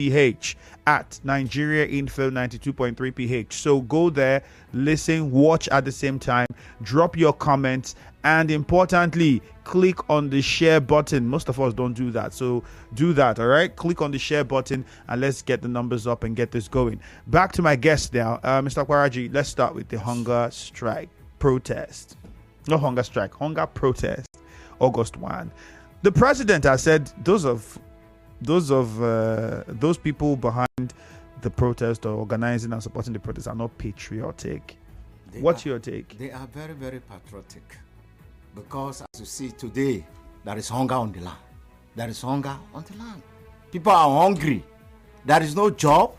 PH at Nigeria Info 92.3 PH. So go there, listen, watch at the same time, drop your comments, and importantly, click on the share button. Most of us don't do that, so do that. All right, click on the share button and let's get the numbers up and get this going. Back to my guest now, Mr. Okparaji. Let's start with the hunger strike protest. No hunger strike, hunger protest. August 1. The president has said those people behind the protest or organizing and supporting the protest are not patriotic. What's your take? They are very, very patriotic. Because as you see today, there is hunger on the land. There is hunger on the land. People are hungry. There is no job.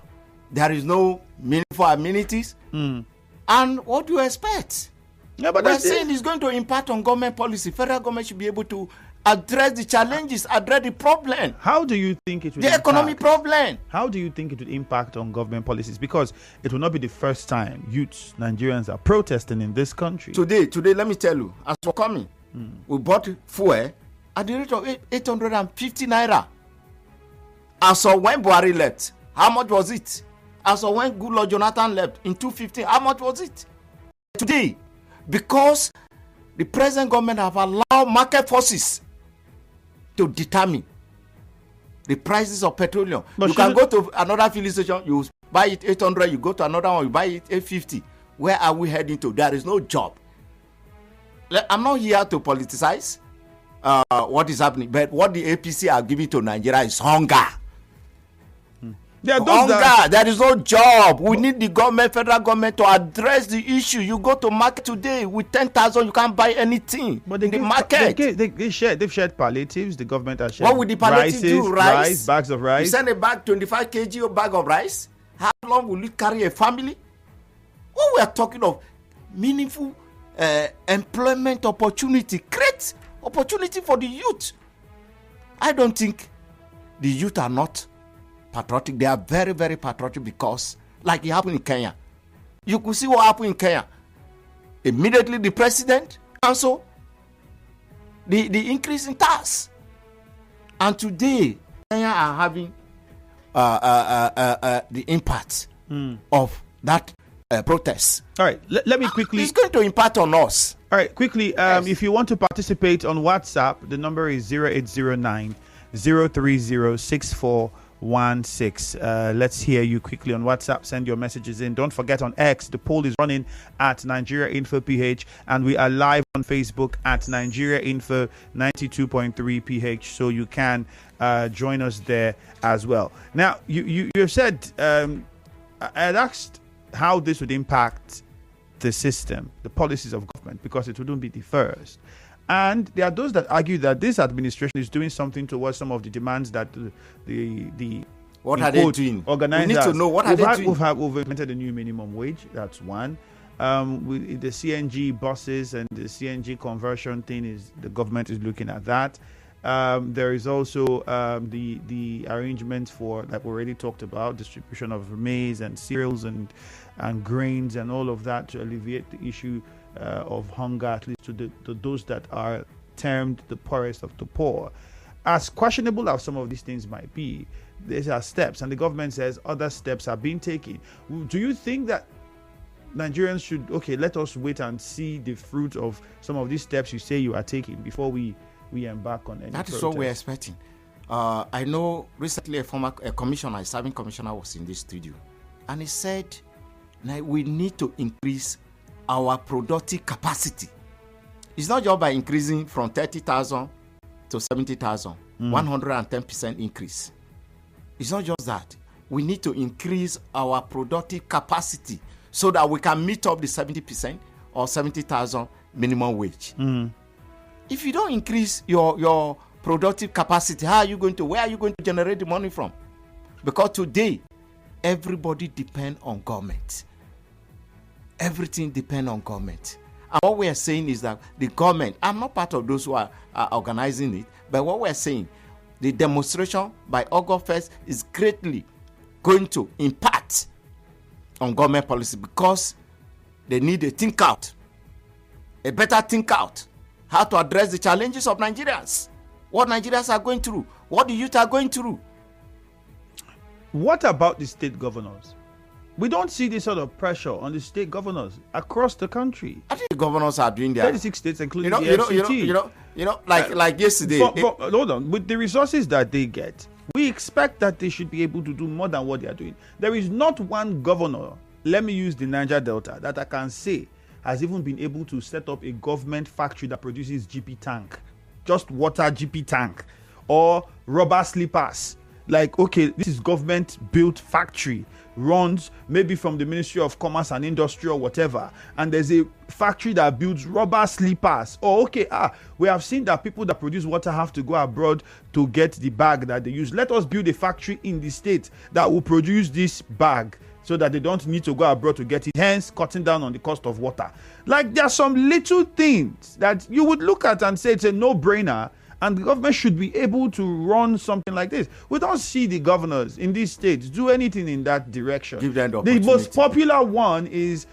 There is no meaningful amenities. And what do you expect? Yeah, but we're saying it's going to impact on government policy. Federal government should be able to address the challenges, address the problem. How do you think it will impact? Economic problem. How do you think it would impact on government policies? Because it will not be the first time youths, Nigerians are protesting in this country. Today, let me tell you, as for coming, we bought fuel at the rate of 850 naira. As of when Buhari left, how much was it? As of when Goodluck Jonathan left in 2015, how much was it? Today, because the present government have allowed market forces to determine the prices of petroleum. But you can go to another filling station, you buy it 800, you go to another one, you buy it 850. Where are we heading to? There is no job. I'm not here to politicize what is happening, but what the APC are giving to Nigeria is hunger. Hunger. There is no job. We need the government, federal government, to address the issue. You go to market today with 10,000, you can't buy anything. But in the market, they've shared palliatives. The government has shared. What would the palliatives do? Rice, bags of rice. You send a bag, 25 kg of bag of rice. How long will it carry a family? What we are talking of, meaningful employment opportunity, create opportunity for the youth. I don't think the youth are not patriotic. They are very, very patriotic because, like it happened in Kenya, you could see what happened in Kenya. Immediately, the president cancelled the increase in tax, and today Kenya are having the impact of that protest. All right, let me quickly. It's going to impact on us. All right, quickly. Yes. If you want to participate on WhatsApp, the number is 0809 030 6416. Let's hear you quickly on WhatsApp. Send your messages in. Don't forget on X, the poll is running at Nigeria Info PH, and we are live on Facebook at Nigeria Info 92.3 PH. So you can join us there as well. Now, you said I had asked how this would impact the system, the policies of government, because it wouldn't be the first. And there are those that argue that this administration is doing something towards some of the demands that the what are they doing? Organizers. We need to know what are they doing. We've implemented a new minimum wage. That's one. With the CNG buses and the CNG conversion thing, the government is looking at that. There is also the arrangements for, like we already talked about, distribution of maize and cereals and grains and all of that to alleviate the issue of hunger, at least to those that are termed the poorest of the poor. As questionable as some of these things might be, there are steps, and the government says other steps are being taken. Do you think that Nigerians should, let us wait and see the fruit of some of these steps you say you are taking before we embark on any That is protest? what we're expecting. I know recently a serving commissioner was in this studio, and he said we need to increase our productive capacity. It's not just by increasing from 30,000 to 70,000, 110% increase. It's not just that. We need to increase our productive capacity so that we can meet up the 70% or 70,000 minimum wage. If you don't increase your productive capacity, where are you going to generate the money from? Because today, everybody depends on government. Everything depends on government. And what we are saying is that the government, I'm not part of those who are organizing it, but what we're saying, the demonstration by August 1st is greatly going to impact on government policy because they need a better think out, how to address the challenges of Nigerians, what Nigerians are going through, what the youth are going through. What about the state governors? We don't see this sort of pressure on the state governors across the country. I think the governors are doing their 36 states, including the FCT. Like yesterday. But hold on, with the resources that they get, we expect that they should be able to do more than what they are doing. There is not one governor, let me use the Niger Delta, that I can say has even been able to set up a government factory that produces GP tank, just water GP tank, or rubber slippers. Like, okay, this is government built factory, runs maybe from the Ministry of Commerce and Industry or whatever, and there's a factory that builds rubber slippers. Oh, okay, we have seen that people that produce water have to go abroad to get the bag that they use. Let us build a factory in the state that will produce this bag so that they don't need to go abroad to get it, hence cutting down on the cost of water. Like, there are some little things that you would look at and say it's a no-brainer, and the government should be able to run something like this. We don't see the governors in these states do anything in that direction. Give them the most popular one is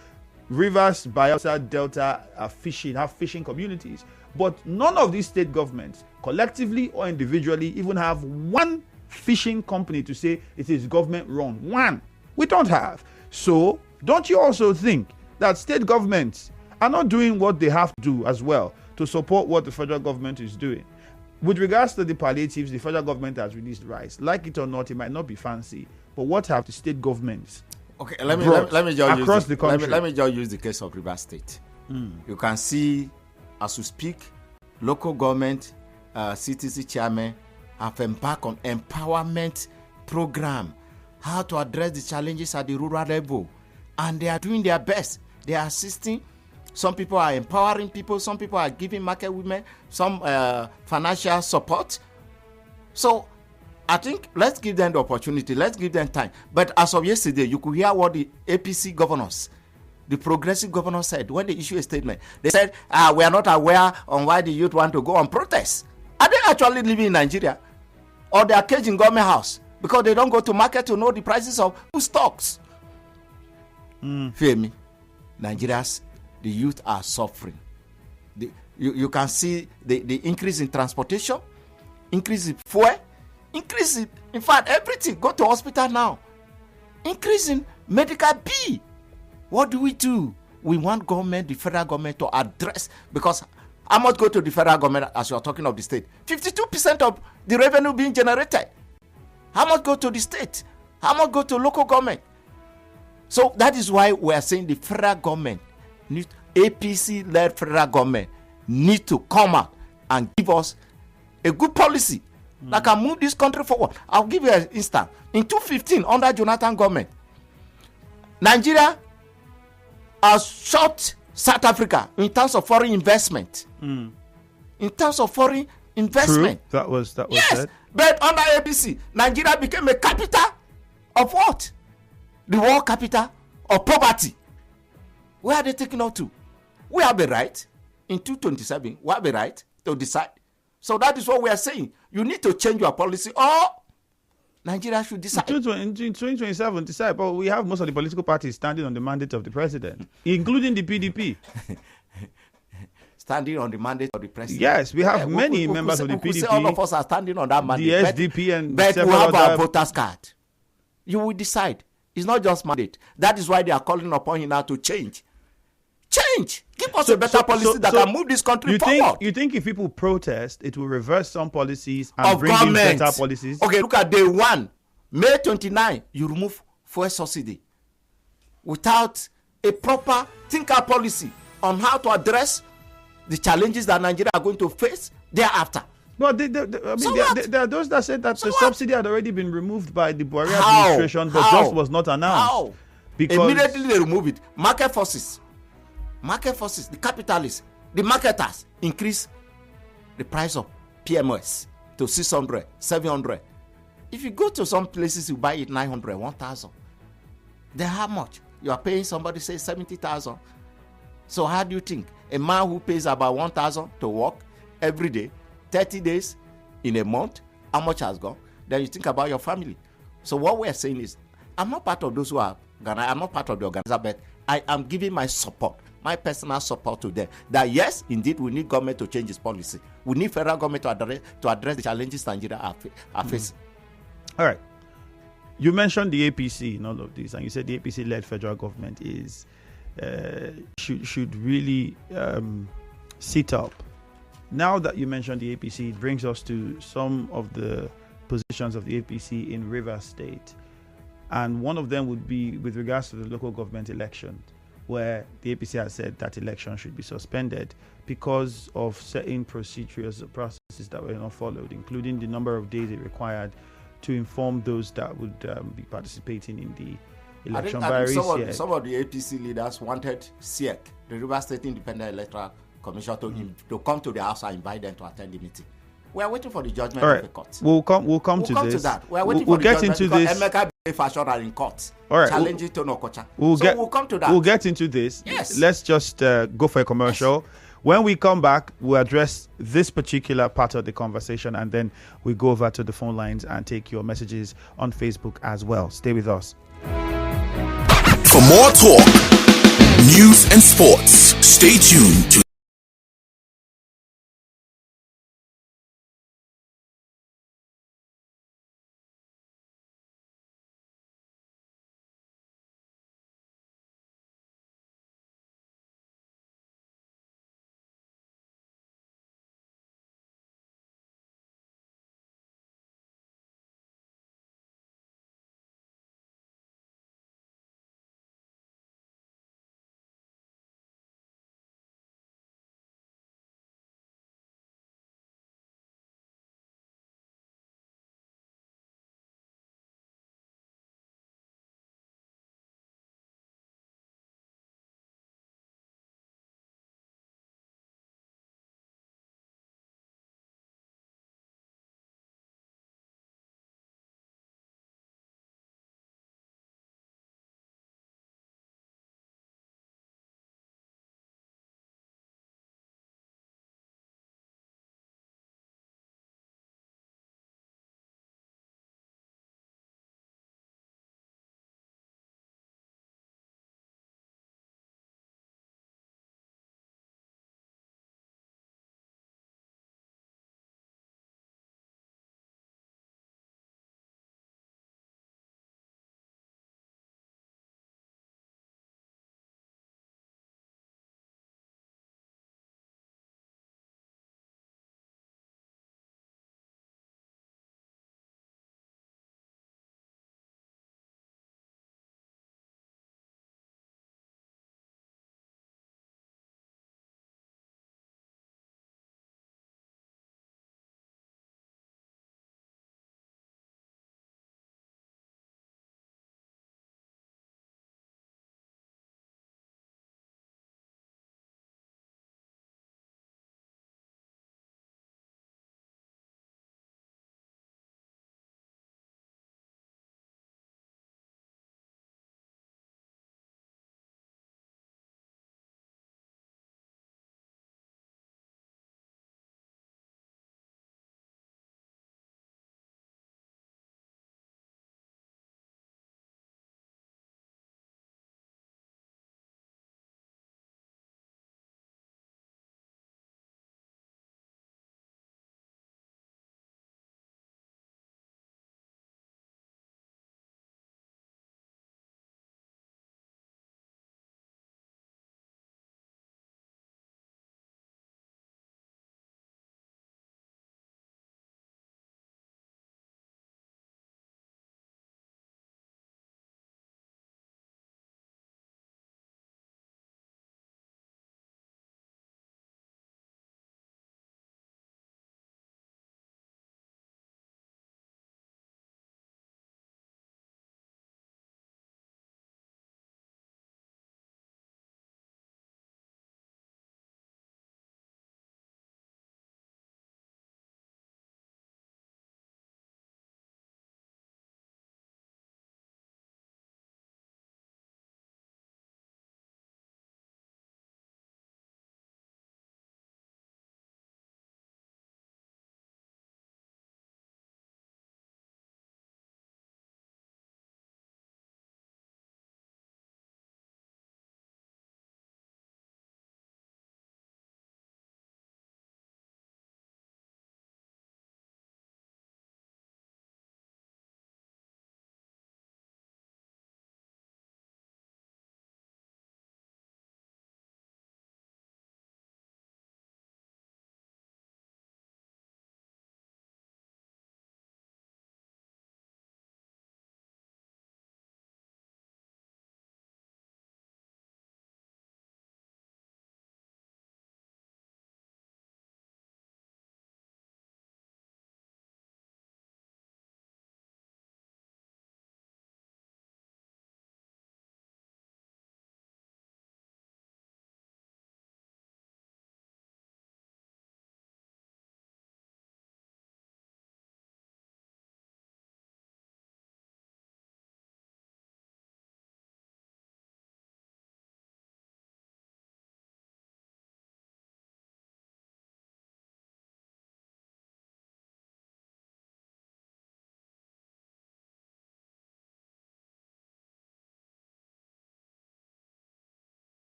Rivers, Bayelsa, Delta have fishing communities. But none of these state governments, collectively or individually, even have one fishing company to say it is government run. One. We don't have. So, don't you also think that state governments are not doing what they have to do as well to support what the federal government is doing? With regards to the palliatives, the federal government has released rice. Like it or not, it might not be fancy, but what have the state governments let me just across the country? Let me just use the case of Rivers State. You can see, as we speak, local government, CTC chairmen have embarked on empowerment program, how to address the challenges at the rural level, and they are doing their best. They are assisting. Some people are empowering people. Some people are giving market women some financial support. So I think let's give them the opportunity. Let's give them time. But as of yesterday, you could hear what the APC governors, the progressive governors said when they issued a statement. They said, we are not aware on why the youth want to go on protest. Are they actually living in Nigeria? Or they are caged in government house because they don't go to market to know the prices of food stocks? Fear me. Nigeria's the youth are suffering. You can see the increase in transportation, increase in fuel, increase in fact, everything. Go to hospital now. Increase in medical bill. What do? We want government, the federal government, to address, because how much go to the federal government as you are talking of the state? 52% of the revenue being generated. How much go to the state? How much go to local government? So that is why we are saying the federal government, APC-led federal government, need to come out and give us a good policy that can move this country forward. I'll give you an instance. In 2015, under Jonathan government, Nigeria has shot South Africa in terms of foreign investment. In terms of foreign investment. True. That was yes, said. But under APC, Nigeria became a capital of what? The world capital of poverty. Where are they taking us to? We have a right in 2027. We have a right to decide. So that is what we are saying. You need to change your policy, or Nigeria should decide. In 2027, decide. But we have most of the political parties standing on the mandate of the president, including the PDP. Standing on the mandate of the president. Yes, we have many members of the PDP. All of us are standing on that mandate. The SDP and but we several have other... our voters card. You will decide. It's not just mandate. That is why they are calling upon you now to change. Change. Give us a better policy that can move this country forward. You think if people protest, it will reverse some policies and bring in better policies? Okay, look at day 1. May 29, you remove fuel subsidy without a proper thinker policy on how to address the challenges that Nigeria are going to face thereafter. But there are those that said that the subsidy had already been removed by the Buhari administration, but just was not announced. How? Because immediately they remove it. Market forces, the capitalists, the marketers increase the price of PMS to 600, 700. If you go to some places, you buy it 900, 1,000. Then how much? You are paying somebody, say 70,000. So how do you think a man who pays about 1,000 to work every day, 30 days in a month, how much has gone? Then you think about your family. So what we are saying is, I'm not part of those who are I'm not part of the organizer, but I am giving my support, my personal support to them. That yes, indeed, we need government to change its policy. We need federal government to address the challenges Nigeria are facing. All right. You mentioned the APC in all of this, and you said the APC-led federal government is should really sit up. Now that you mentioned the APC, it brings us to some of the positions of the APC in Rivers State, and one of them would be with regards to the local government election, where the APC has said that election should be suspended because of certain processes that were not followed, including the number of days it required to inform those that would be participating in the election. I think some of the APC leaders wanted SIEC, the River State Independent Electoral Commission, to come to the house and invite them to attend the meeting. We are waiting for the judgment of the court. We'll come to this. To that. We are waiting for the judgment because Emeka Fashion are in court. All right. Challenging Tono Kocha. We'll come to that. We'll get into this. Yes. Let's just go for a commercial. Yes. When we come back, we'll address this particular part of the conversation, and then we go over to the phone lines and take your messages on Facebook as well. Stay with us. For more talk, news and sports, stay tuned to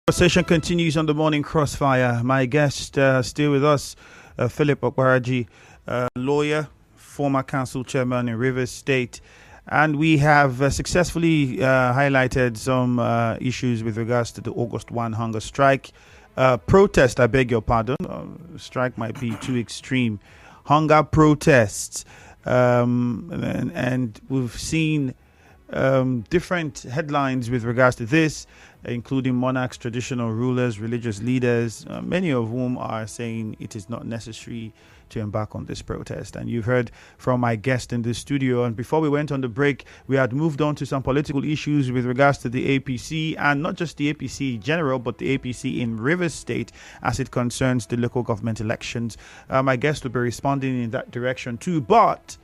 Conversation continues on the morning crossfire. My guest still with us, Philip Okparaji, lawyer, former council chairman in Rivers State. And we have successfully highlighted some issues with regards to the August 1 hunger strike. Protest, I beg your pardon. Strike might be too extreme. Hunger protests. And we've seen different headlines with regards to this, including monarchs, traditional rulers, religious leaders, many of whom are saying it is not necessary to embark on this protest. And you've heard from my guest in the studio. And before we went on the break, we had moved on to some political issues with regards to the APC, and not just the APC in general, but the APC in Rivers State as it concerns the local government elections. My guest will be responding in that direction too. But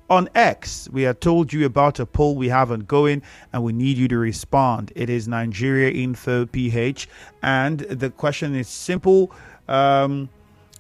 on X, we have told you about a poll we have ongoing, and we need you to respond. It is Nigeria Info PH, and the question is simple.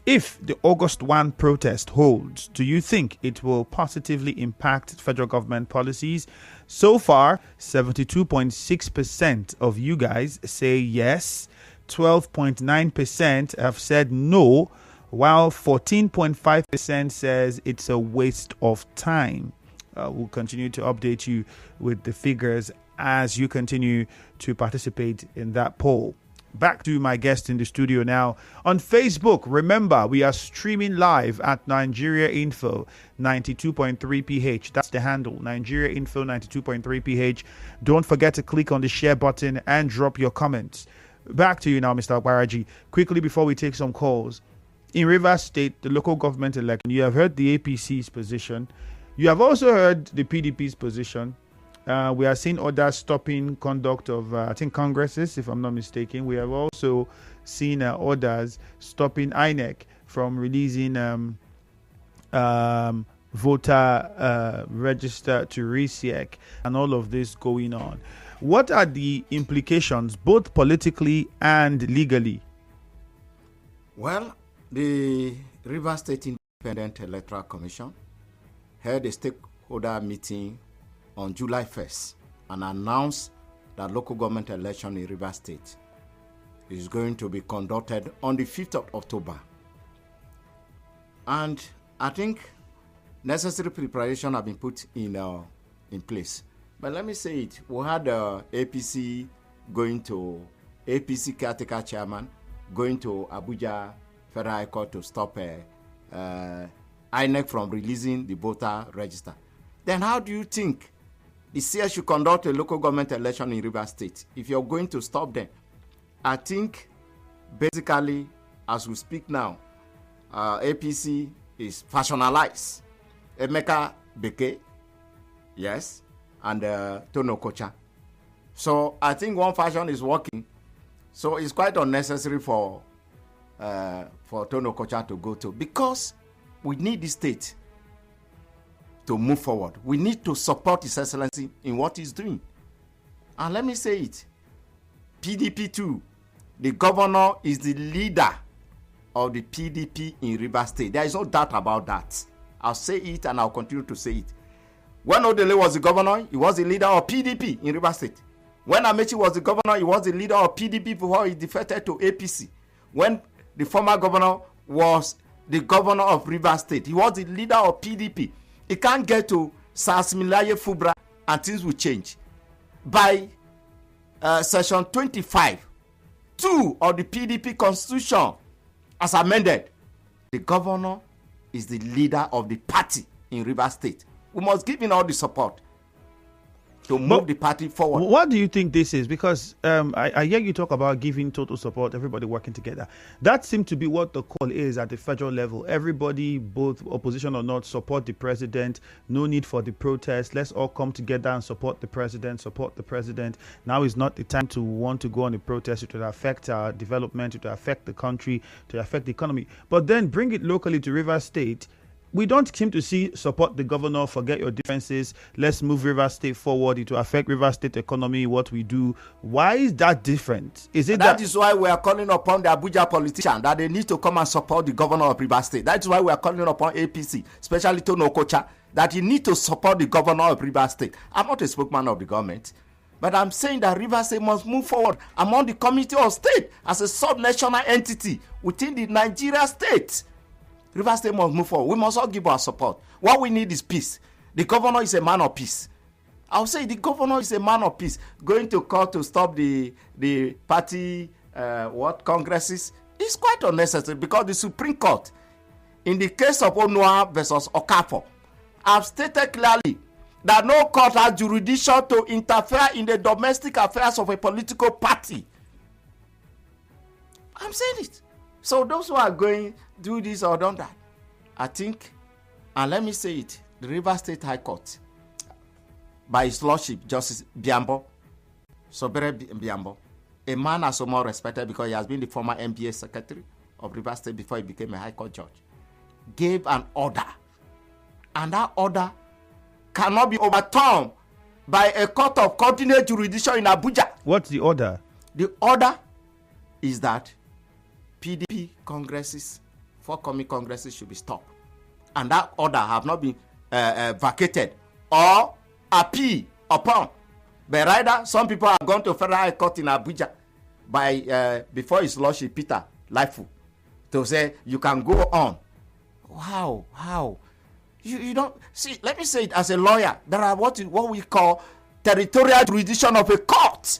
If the August 1 protest holds, do you think it will positively impact federal government policies? So far, 72.6% of you guys say yes, 12.9% have said no, while 14.5% says it's a waste of time. We'll continue to update you with the figures as you continue to participate in that poll. Back to my guest in the studio now. On Facebook, remember, we are streaming live at Nigeria Info 92.3 PH. That's the handle, Nigeria Info 92.3 PH. Don't forget to click on the share button and drop your comments. Back to you now, Mr. Okparaji. Quickly, before we take some calls. In Rivers State, the local government election, you have heard the APC's position. You have also heard the PDP's position. We are seeing others stopping conduct of, I think, congresses, if I'm not mistaken. We have also seen others stopping INEC from releasing voter register to RESIEC, and all of this going on. What are the implications, both politically and legally? Well, the Rivers State Independent Electoral Commission held a stakeholder meeting on July 1st and announced that local government election in Rivers State is going to be conducted on the 5th of October. And I think necessary preparation have been put in place. But let me say it, we had APC caretaker chairman going to Abuja Federal High Court to stop INEC from releasing the voter register. Then how do you think the CS should conduct a local government election in Rivers State if you're going to stop them? I think basically, as we speak now, APC is factionalized. Emeka Beke, yes, and Tono Kocha. So I think one faction is working. So it's quite unnecessary for Tono Kocha to go to, because we need the state to move forward. We need to support His Excellency in what he's doing. And let me say it, PDP too, the governor is the leader of the PDP in Rivers State. There is no doubt about that. I'll say it and I'll continue to say it. When Odele was the governor, he was the leader of PDP in Rivers State. When Amechi was the governor, he was the leader of PDP before he defected to APC. When the former governor was the governor of Rivers State, he was the leader of PDP. It can't get to Sasmilaye Fubra and things will change. By section 25, 2 of the PDP constitution, as amended, the governor is the leader of the party in Rivers State. We must give him all the support to move the party forward. What do you think this is? Because I hear you talk about giving total support, everybody working together. That seems to be what the call is at the federal level. Everybody, both opposition or not, support the president. No need for the protest. Let's all come together and support the president, Now is not the time to want to go on a protest. It will affect our development, it will affect the country, it will affect the economy. But then bring it locally to Rivers State. We don't seem to see support the governor, forget your differences, let's move Rivers State forward, it will affect Rivers State economy, what we do. Why is that different? Is it that is why we are calling upon the Abuja politician that they need to come and support the governor of Rivers State. That is why we are calling upon APC, especially Tono Kocha, that you need to support the governor of Rivers State. I'm not a spokesman of the government. But I'm saying that Rivers State must move forward among the community of state as a sub-national entity within the Nigeria state. Rivers State must move forward. We must all give our support. What we need is peace. The governor is a man of peace. I'll say the governor is a man of peace. Going to court to stop the party congresses is quite unnecessary, because the Supreme Court, in the case of Onua versus Okafor, have stated clearly that no court has jurisdiction to interfere in the domestic affairs of a political party. I'm saying it. So those who are going to do this or done that, I think, and let me say it, the Rivers State High Court, by His Lordship Justice Biambo, Sobere Biambo, a man as more respected because he has been the former MBA secretary of Rivers State before he became a High Court judge, gave an order, and that order cannot be overturned by a court of continued jurisdiction in Abuja. What's the order? The order is that PDP congresses, forthcoming congresses, should be stopped, and that order have not been vacated or appealed upon. But rather, some people have gone to Federal High Court in Abuja by before His Lordship Peter Laifu to say you can go on. Wow, how? You don't see. Let me say it as a lawyer. There are what we call territorial jurisdiction of a court.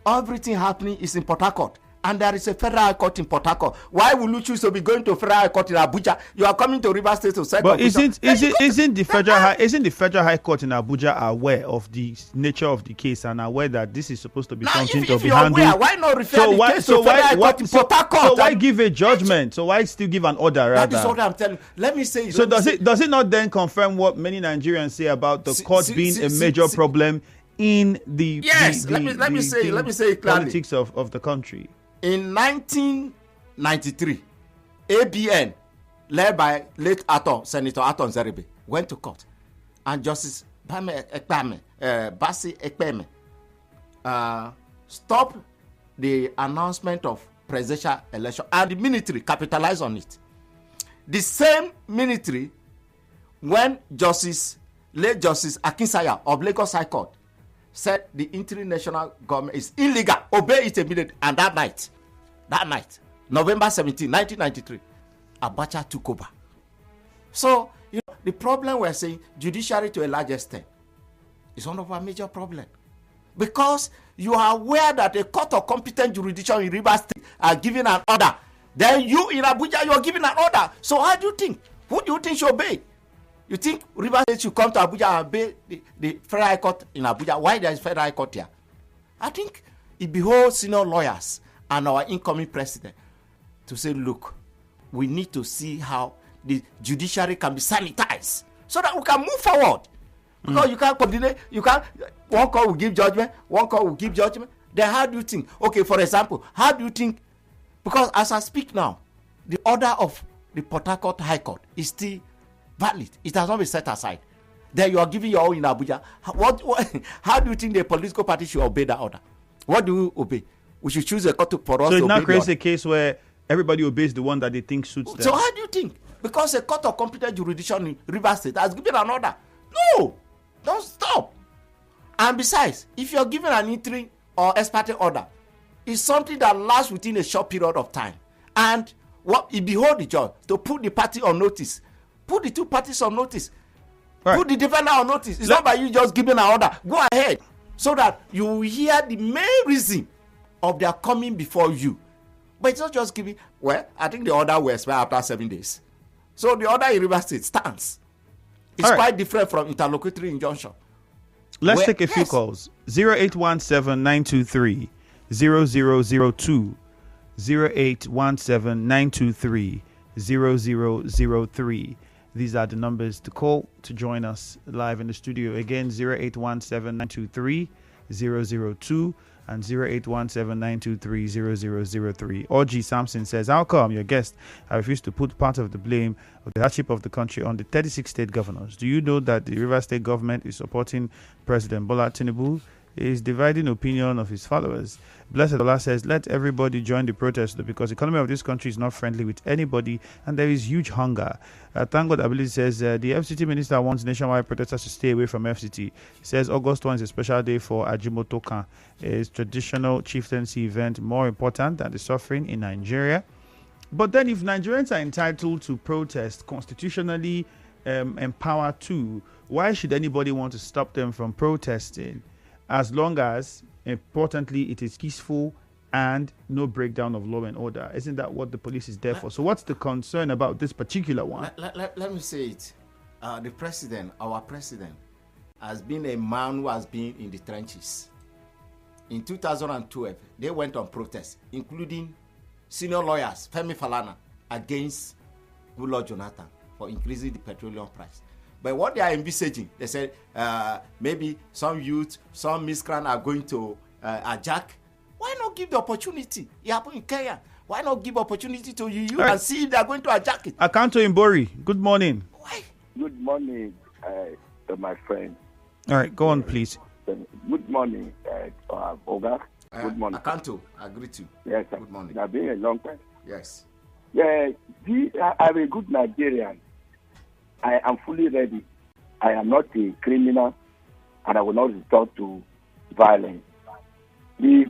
Everything happening is in Port Harcourt, and there is a Federal High Court in Port Harcourt. Why will you choose to be going to Federal High Court in Abuja? You are coming to Rivers State to settle. But isn't the Federal High Court in Abuja aware of the nature of the case and aware that this is supposed to be something to be handled? Aware, why not refer the case to Federal High Court in Port Harcourt? So why give a judgment? So why still give an order? Rather? That is what I'm telling you. Let me say. So does it not then confirm what many Nigerians say about the court being a major problem in the let me say it clearly. Politics of the country? In 1993, ABN, led by late Senator Aton Zeribe, went to court, and Justice Basi Ekpeme stopped the announcement of presidential election, and the military capitalized on it. The same military, when late Justice Akinsanya of Lagos High Court said the interim national government is illegal, obey it immediately, and that night, November 17, 1993, Abacha took over. So, the problem we're saying, judiciary to a large extent, is one of our major problems. Because you are aware that a court of competent jurisdiction in Rivers State are giving an order. Then you in Abuja, you are giving an order. So how do you think? Who do you think should obey? You think Rivers State should come to Abuja and obey the Federal High Court in Abuja? Why there is Federal High Court here? I think it beholds senior lawyers and our incoming president to say, look, we need to see how the judiciary can be sanitized so that we can move forward. Because you can't continue, one court will give judgment, one court will give judgment. Then how do you think? Okay, for example, how do you think? Because as I speak now, the order of the Port Harcourt High Court is still valid. It has not been set aside. Then you are giving your own in Abuja. How do you think the political party should obey that order? What do we obey? We should choose a court for us to obey. So it now creates a case where everybody obeys the one that they think suits them. So how do you think? Because a court of competent jurisdiction in Rivers State has given an order. No, don't stop. And besides, if you're given an interim or ex parte order, it's something that lasts within a short period of time. And it beholds the judge to put the party on notice. Put the two parties on notice. Right. Put the defendant on notice. It's not by you just giving an order. Go ahead. So that you will hear the main reason of their coming before you. But it's not just giving. Well, I think the order will expire after 7 days. So the order in Rivers State stands. It's quite different from interlocutory injunction. Let's take a few calls. 0817-923-0002. 0817-923-0003. These are the numbers to call to join us live in the studio. Again, 0817-923-0002 and 0817-923-0003. Orji Sampson says, how come your guest I refuse to put part of the blame of the hardship of the country on the 36 state governors? Do you know that the Rivers State government is supporting President Bola Tinubu He is dividing opinion of his followers. Blessed Allah says, let everybody join the protest because the economy of this country is not friendly with anybody and there is huge hunger. Thank God Ability says, the FCT minister wants nationwide protesters to stay away from FCT. He says August 1 is a special day for Ajimotokan. It's traditional chieftaincy event more important than the suffering in Nigeria. But then if Nigerians are entitled to protest, constitutionally empowered to, why should anybody want to stop them from protesting as long as, importantly, it is peaceful and no breakdown of law and order? Isn't that what the police is there for? So what's the concern about this particular one? Let me say it. The president, our president, has been a man who has been in the trenches. In 2012, they went on protest, including senior lawyers, Femi Falana, against Goodluck Jonathan for increasing the petroleum price. But what they are envisaging, they said maybe some youth, some miscreant are going to hijack. Why not give the opportunity? It happened in Kenya. Why not give opportunity to you and see if they are going to hijack it? Akanto Imbori, good morning. Why? Good morning, to my friend. All right, go on, please. Good morning, Oga. Good morning. Akanto, I agree to you. Yes, sir. Good morning. It's been a long time. Yes. Yeah, I'm a good Nigerian. I am fully ready. I am not a criminal, and I will not resort to violence. The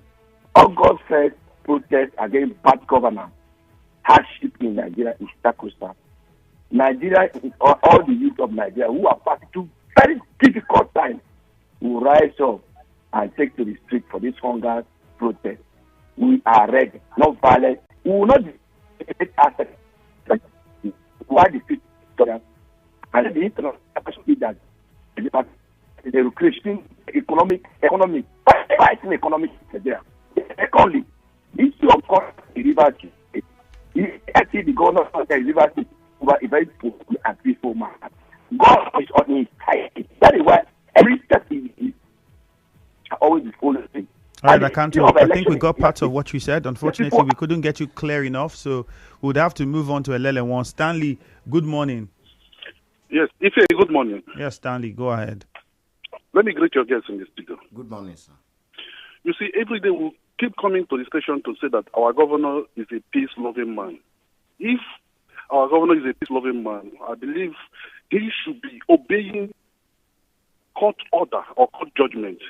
August 1st protest against bad governance, hardship in Nigeria is sacrosanct. Nigeria, all the youth of Nigeria who are passing through very difficult times will rise up and take to the street for this hunger protest. We are ready, not violent. We will not take assets. Why the future? And the international that the recreation economic, fighting economic Nigeria. Secondly, the issue of course the river state. Actually, the governor of the river state over a very poor and peaceful man. God is on his side. That is why every step is always following. All right, Akanto, I think we got part of what you said. Unfortunately, we couldn't get you clear enough, so we would have to move on to Elele1. Stanley, good morning. Yes, Ife, good morning. Yes, Stanley, go ahead. Let me greet your guests in the studio. Good morning, sir. You see, every day we keep coming to the station to say that our governor is a peace-loving man. If our governor is a peace-loving man, I believe he should be obeying court order or court judgment.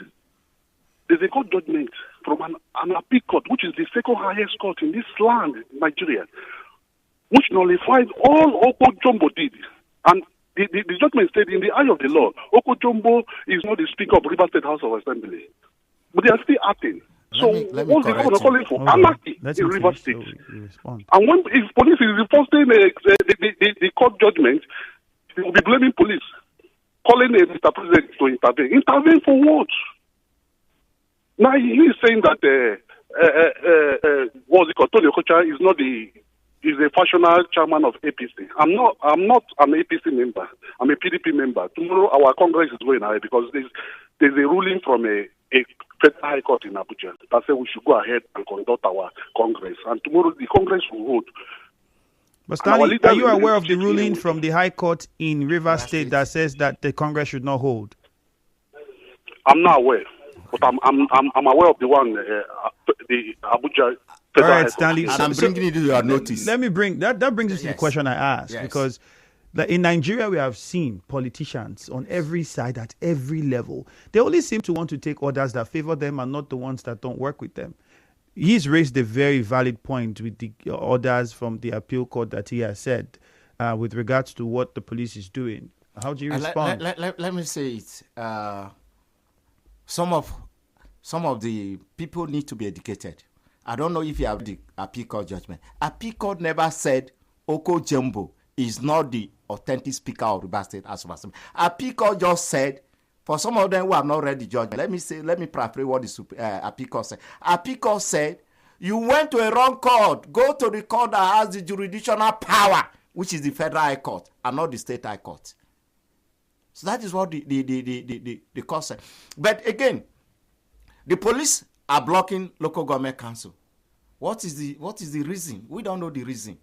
There's a court judgment from an appeal court, which is the second highest court in this land, Nigeria, which nullified all Oko Jumbo did. And the judgment said, in the eye of the law, Oko Jumbo is not the Speaker of River State House of Assembly. But they are still acting. So what's the governor calling for? Anarchy in River State. And if police is enforcing the court judgment, they will be blaming police, calling Mr. President to intervene. Intervene for what? Now he is saying that Tony Okocha is not is a factional chairman of APC. I'm not an APC member. I'm a PDP member. Tomorrow our Congress is going ahead because there's a ruling from a Federal High Court in Abuja that said we should go ahead and conduct our Congress. And tomorrow the Congress will vote. But Stanley, are you aware of the ruling from the High Court in Rivers State that says that the Congress should not hold? I'm not aware, but I'm aware of the one the Abuja. All right, Stanley. And I'm bringing it to your notice. Let me bring that brings us to the question I asked because in Nigeria we have seen politicians on every side at every level. They only seem to want to take orders that favor them and not the ones that don't work with them. He's raised a very valid point with the orders from the appeal court that he has said with regards to what the police is doing. How do you respond? Let me say it. Some of the people need to be educated. I don't know if you have the appeal court judgment. Appeal court never said Oko Jumbo is not the authentic speaker of the River State House of Assembly. Appeal court just said, for some of them who have not read the judgment, let me paraphrase what the appeal court said. Appeal court said, you went to a wrong court. Go to the court that has the jurisdictional power, which is the Federal High Court and not the State High Court. So that is what the court said. But again, the police are blocking local government council. What is the reason? We don't know the reason.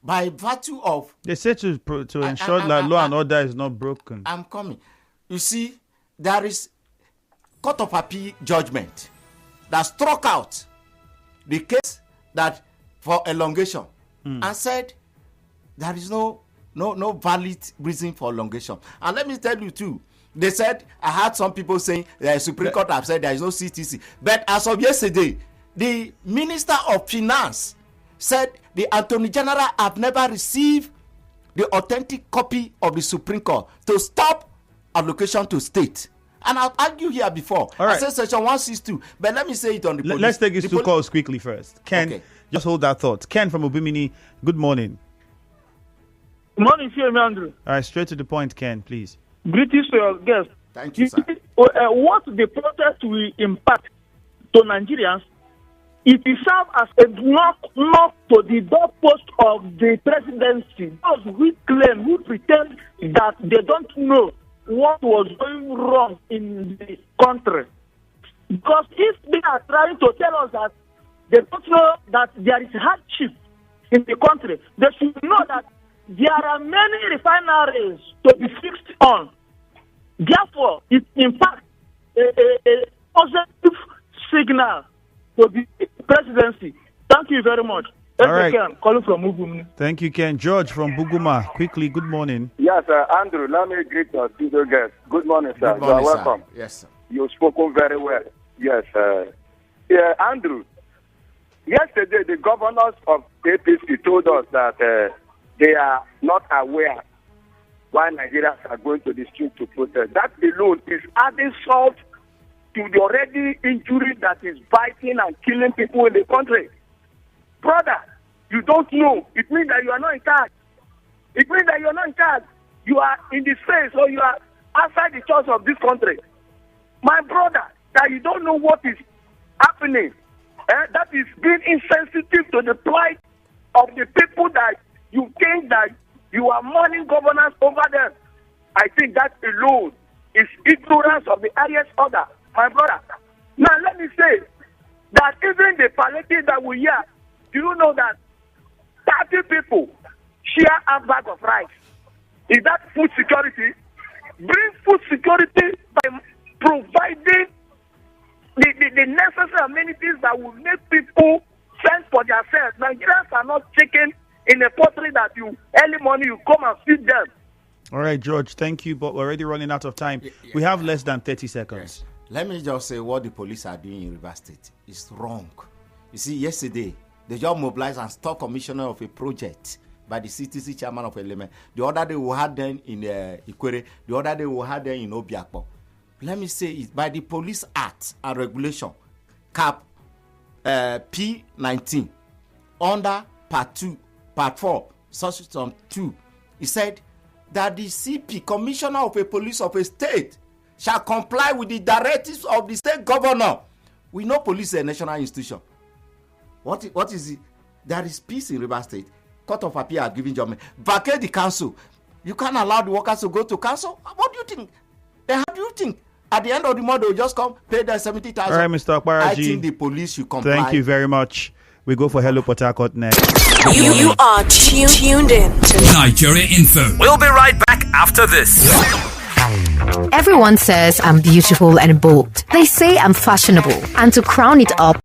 By virtue of... They say to ensure that law and order is not broken. I'm coming. You see, there is Court of Appeal judgment that struck out the case that for elongation and said there is no valid reason for elongation. And let me tell you too, they said, I heard some people saying the Supreme Court have said there is no CTC. But as of yesterday, the Minister of Finance said the Attorney General have never received the authentic copy of the Supreme Court to stop allocation to state. And I've argued here before. I said section 162. But let me say it on the police. Let's take these two calls quickly first. Ken, just hold that thought. Ken from Obimini, good morning. Good morning, Andrew. All right, straight to the point, Ken, please. Greetings to your guest. Thank you, sir. What the protest will impact to Nigerians, it will serve as a knock to the doorpost of the presidency. Those who claim, who pretend that they don't know what was going wrong in the country. Because if they are trying to tell us that they don't know that there is hardship in the country, they should know that there are many refineries to be fixed on. Therefore, it in fact a positive signal to the presidency. Thank you very much. All right. Ken, calling from Buguma. Thank you, Ken. George from Buguma, quickly, good morning. Yes, Andrew, let me greet your studio guest. Good morning, sir. Good morning, you are welcome. Sir. Yes, sir. You've spoken very well. Yes, Andrew, yesterday the governors of APC told us that they are not aware why Nigerians are going to the street to protest. That alone is adding salt to the already injury that is biting and killing people in the country. Brother, you don't know. It means that you are not in charge. It means that you are not in charge. You are in the space or you are outside the church of this country. My brother, that you don't know what is happening. That is being insensitive to the plight of the people that you think that you are mourning governance over them. I think that alone is ignorance of the highest order, my brother. Now let me say that even the palliative that we hear, do you know that 30 people share a bag of rice? Is that food security? Bring food security by providing the necessary amenities that will make people fend for themselves. Nigerians are not chicken in a pottery that you early morning you come and feed them. All right, George, thank you, but we're already running out of time. We have less than 30 seconds. Yes. Let me just say what the police are doing in Rivers State is wrong. You see, yesterday, they just mobilized and stopped commissioner of a project by the CTC chairman of Element. The other day we had them in Ikwere. The other day we had them in Obiakpo. Let me say it by the Police Act and Regulation, Cap P19, under Part 2, Part 4, Section 2, he said that the CP, Commissioner of a Police of a State, shall comply with the directives of the state governor. We know police is a national institution. What is it? There is peace in Rivers State. Court of Appeal are giving judgment. Vacate the council. You can't allow the workers to go to council. What do you think? Then how do you think? At the end of the month, they'll just come, pay their 70,000. All right, Mr. Okparaji. I think the police should comply. Thank you very much. We go for Hello Port Harcourt next. You are tuned in to Nigeria Info. We'll be right back after this. Everyone says I'm beautiful and bold. They say I'm fashionable. And to crown it up,